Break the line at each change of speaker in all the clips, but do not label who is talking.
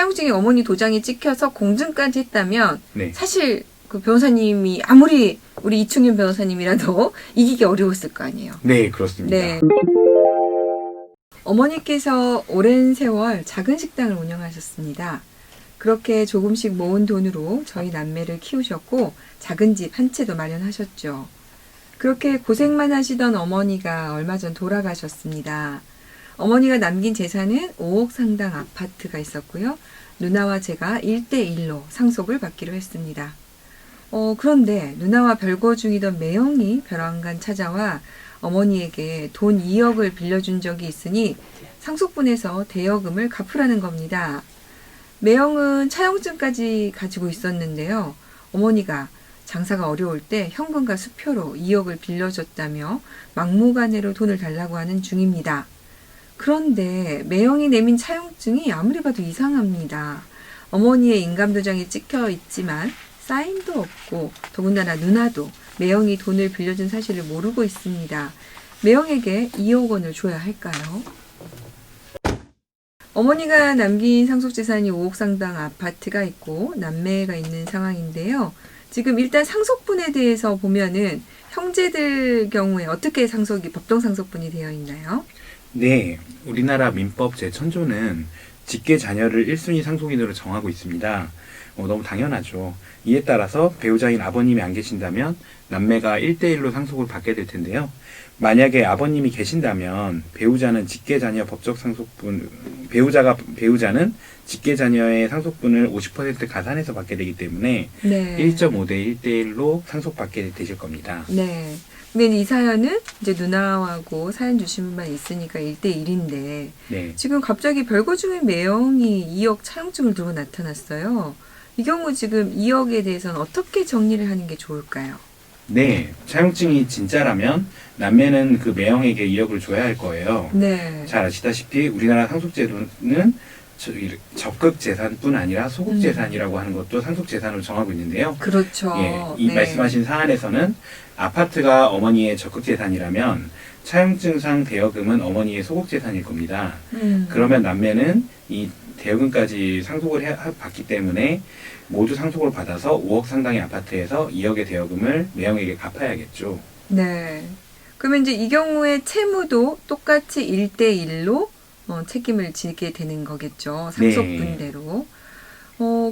차용증이 어머니 도장이 찍혀서 공증까지 했다면
네.
사실 그 변호사님이 아무리 우리 이충윤 변호사님이라도 이기기 어려웠을 거 아니에요.
네, 그렇습니다.
네. 어머니께서 오랜 세월 작은 식당을 운영하셨습니다. 그렇게 조금씩 모은 돈으로 저희 남매를 키우셨고 작은 집 한 채도 마련하셨죠. 그렇게 고생만 하시던 어머니가 얼마 전 돌아가셨습니다. 어머니가 남긴 재산은 5억 상당 아파트가 있었고요. 누나와 제가 1대1로 상속을 받기로 했습니다. 그런데 누나와 별거 중이던 매형이 벼랑간 찾아와 어머니에게 돈 2억을 빌려준 적이 있으니 상속분에서 대여금을 갚으라는 겁니다. 매형은 차용증까지 가지고 있었는데요. 어머니가 장사가 어려울 때 현금과 수표로 2억을 빌려줬다며 막무가내로 돈을 달라고 하는 중입니다. 그런데 매형이 내민 차용증이 아무리 봐도 이상합니다. 어머니의 인감도장이 찍혀 있지만 사인도 없고 더군다나 누나도 매형이 돈을 빌려준 사실을 모르고 있습니다. 매형에게 2억 원을 줘야 할까요? 어머니가 남긴 상속재산이 5억 상당 아파트가 있고 남매가 있는 상황인데요. 지금 일단 상속분에 대해서 보면은 형제들 경우에 어떻게 법정 상속분이 되어 있나요?
네, 우리나라 민법 제10조는 직계 자녀를 1순위 상속인으로 정하고 있습니다. 너무 당연하죠. 이에 따라서 배우자인 아버님이 안 계신다면 남매가 1대1로 상속을 받게 될 텐데요. 만약에 아버님이 계신다면 배우자는 직계자녀 법적 상속분, 배우자는 직계자녀의 상속분을 50% 가산해서 받게 되기 때문에
네.
1.5대 1대1로 상속받게 되실 겁니다.
네. 근데 이 사연은 이제 누나하고 사연 주신 분만 있으니까 1대1인데
네.
지금 갑자기 별거 중인 매형이 2억 차용증을 들고 나타났어요. 이 경우 지금 2억에 대해서는 어떻게 정리를 하는 게 좋을까요?
네, 차용증이 진짜라면 남매는 그 매형에게 2억을 줘야 할 거예요.
네.
잘 아시다시피 우리나라 상속제도는 적극 재산뿐 아니라 소극 재산이라고 하는 것도 상속 재산으로 정하고 있는데요.
그렇죠.
예, 이
네.
말씀하신 사안에서는 아파트가 어머니의 적극 재산이라면 차용증상 대여금은 어머니의 소극 재산일 겁니다. 그러면 남매는 이 대여금까지 상속을 받기 때문에 모두 상속을 받아서 5억 상당의 아파트에서 2억의 대여금을 매형에게 갚아야겠죠.
네. 그러면 이제 이 경우에 채무도 똑같이 1대1로 책임을 지게 되는 거겠죠. 상속분대로.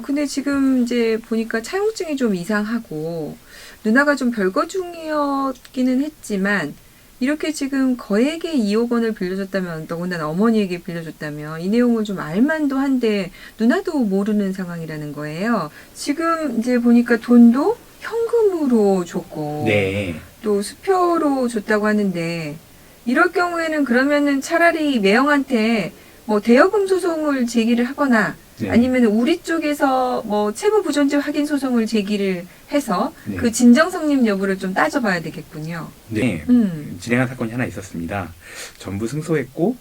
근데 지금 이제 보니까 차용증이 좀 이상하고 누나가 좀 별거 중이었기는 했지만 이렇게 지금 거액의 2억 원을 빌려줬다면 더군다나 어머니에게 빌려줬다면 이 내용을 좀 알만도 한데 누나도 모르는 상황이라는 거예요. 지금 이제 보니까 돈도 현금으로 줬고
네.
또 수표로 줬다고 하는데 이럴 경우에는 그러면은 차라리 매형한테 뭐 대여금 소송을 제기를 하거나
네.
아니면 우리 쪽에서 뭐 채무 부존재 확인 소송을 제기를 해서
네.
그 진정 성립 여부를 좀 따져봐야 되겠군요.
네. 진행한 사건이 하나 있었습니다. 전부 승소했고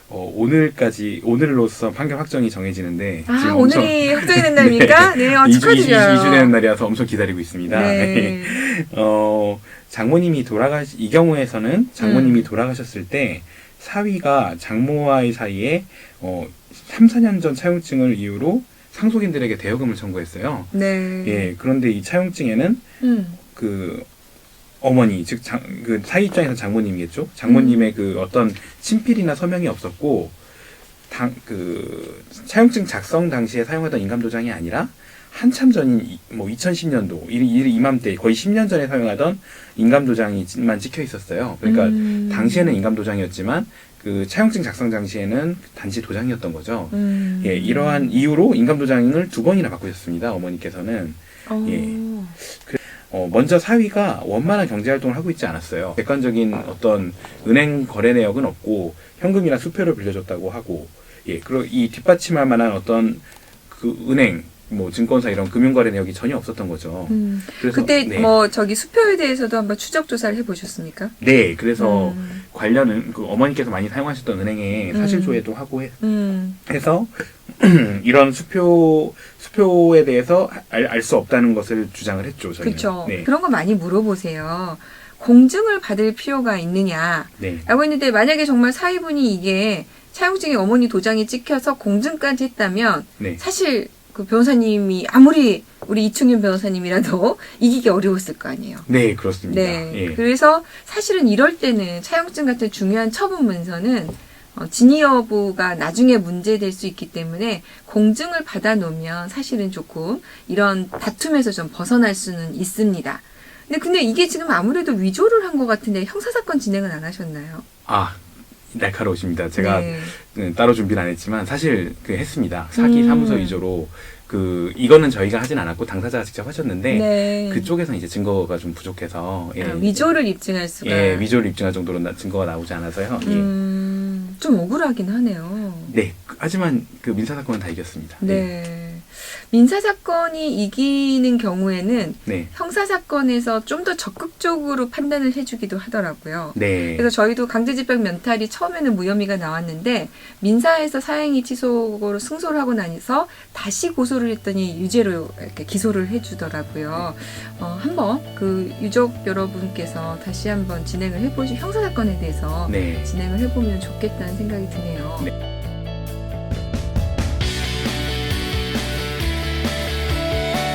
오늘로서 판결 확정이 정해지는데 지금
오늘이 확정이 된 날입니까? 네, 축하드려요.
2주 되는 날이라서 엄청 기다리고 있습니다.
네.
이 경우에서는 장모님이 돌아가셨을 때 사위가 장모와의 사이에 3, 4년 전 차용증을 이유로 상속인들에게 대여금을 청구했어요.
네.
예, 그런데 이 차용증에는 그 어머니, 즉 그 사위 입장에서 장모님이겠죠. 장모님의 그 어떤 친필이나 서명이 없었고 그 차용증 작성 당시에 사용하던 인감도장이 아니라 한참 전인 2010년도 이맘때 거의 10년 전에 사용하던 인감도장이만 찍혀 있었어요. 그러니까 당시에는 인감도장이었지만 그 차용증 작성 당시에는 단지 도장이었던 거죠. 예, 이러한 이유로 인감도장을 2번이나 바꾸셨습니다. 어머니께서는. 예. 먼저 사위가 원만한 경제활동을 하고 있지 않았어요. 객관적인 어떤 은행 거래 내역은 없고 현금이나 수표를 빌려줬다고 하고, 예, 그리고 이 뒷받침할 만한 어떤 그 은행, 증권사 이런 금융거래 내역이 전혀 없었던 거죠. 그래서
그때 수표에 대해서도 한번 추적 조사를 해보셨습니까?
네, 그래서 관련은 그 어머니께서 많이 사용하셨던 은행에 사실조회도 하고 해서 이런 수표에 대해서 알 수 없다는 것을 주장을 했죠. 저희는.
그렇죠.
네.
그런 거 많이 물어보세요. 공증을 받을 필요가 있느냐?
네.
라고 했는데 만약에 정말 사위분이 이게 차용증에 어머니 도장이 찍혀서 공증까지 했다면
네.
사실 그 변호사님이 아무리 우리 이충윤 변호사님이라도 이기기 어려웠을 거 아니에요.
네, 그렇습니다.
네.
예.
그래서 사실은 이럴 때는 차용증 같은 중요한 처분 문서는 진위 여부가 나중에 문제될 수 있기 때문에 공증을 받아 놓으면 사실은 조금 이런 다툼에서 좀 벗어날 수는 있습니다. 근데 이게 지금 아무래도 위조를 한 것 같은데 형사사건 진행은 안 하셨나요?
아, 날카로우십니다. 제가
네.
따로 준비를 안 했지만 사실 했습니다. 사기 사무소 위조로 이거는 저희가 하진 않았고 당사자가 직접 하셨는데
네.
그쪽에서 이제 증거가 좀 부족해서
위조를 입증할 수가
위조를 입증할 정도로 증거가 나오지 않아서요.
좀 억울하긴 하네요.
네. 하지만 민사 사건은 다 이겼습니다.
네. 민사 사건이 이기는 경우에는
네.
형사 사건에서 좀 더 적극적으로 판단을 해주기도 하더라고요.
네.
그래서 저희도 강제집행 면탈이 처음에는 무혐의가 나왔는데 민사에서 사행위 취소로 승소를 하고 나서 다시 고소를 했더니 유죄로 이렇게 기소를 해주더라고요. 한번 유족 여러분께서 다시 한번 진행을 해보시 형사 사건에 대해서
네.
진행을 해보면 좋겠다는 생각이 드네요.
네.